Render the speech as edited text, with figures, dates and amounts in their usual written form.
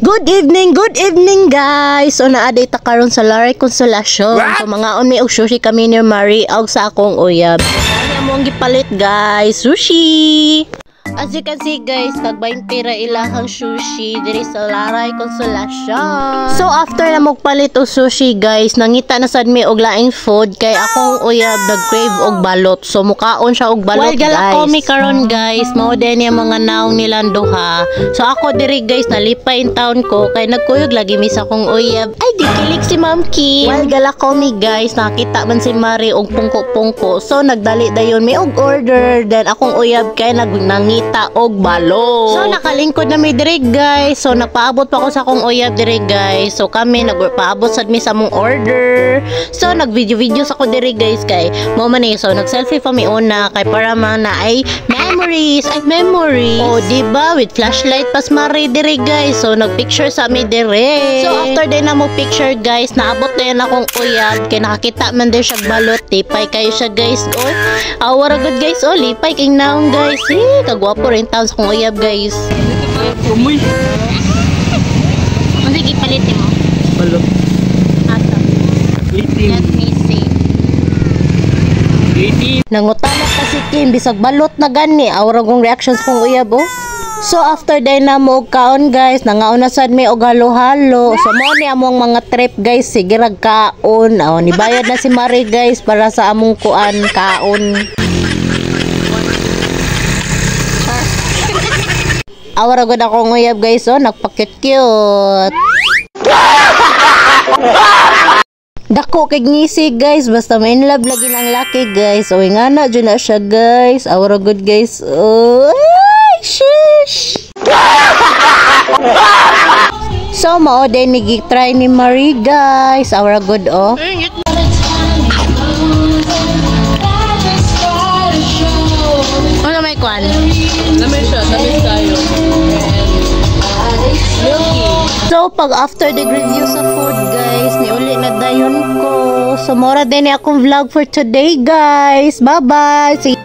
Good evening guys. So naaday ta karon sa Laray Consolation. So mga umi og sushi kami ni Marie og sa akong uyab. Ano mong gipalit guys? Sushi. As you can see guys, nag-20 ra ilahang sushi diri sa Laray Consolation. So after na magpalit og sushi guys, nangita na sad mi og laing food kay akong uyab nag-crave og balot. So mukaon siya og balot guys. Gala ko mi karon guys, mao din yung mga naong nilang duha. So ako diri guys nalipay in town ko kay nagkuyog lagi mi sa akong uyab. Ay gikilig si Ma'am Kim. While gala ko mi guys, nakita man si Marie og pungko-pungko. So nagdali dayon mi og order. Then akong uyab kay nangita og balot. So nakalingkod na mi diri guys. So nagpaabot pa ko sa akong uyab diri guys. So kami nagpaabot sad mi sa mong order. So nagvideo sa ko diri guys kay mo man so nag-selfie pa mi una kay para man na ay memories, ay memory. Oh, diba? With flashlight pas Marie diri guys. So nagpicture sa mi diri. So after din na mo picture guys, naabot na yan akong uyab kay nakakita man din siya balot. Tipay kayo siya guys. Oh, awara good guys. Oh, lipay king naong guys. Kagwapo rin taon sa kong uyab guys. Umoy. Ano sige palitin mo? Balot. Ata. Let me see. Nangutana pa si Kim bisag balot na gani. Awara kong reactions kong uyab oh. So after day na mo kaon guys, nangaon na sad mi og halo-halo. So mo ni among mga trip guys, sige rag kaon. Oh, nibayad na si Marie guys para sa among kuan kaon. Awara gud ako nguyab guys, oh, nagpa-cute. Dako kay ngisi guys, basta may in love lagi ng laki guys. O nga na dyan na siya guys. Awara good guys. Oh, ay, shush. So mao din nigi-try ni Marie guys. Awara good oh. Ano may kwan? Namin siya, tamis tayo. So, pag after the review sa food, guys, niuli na dayon ko. So, mora din akong vlog for today, guys. Bye-bye! See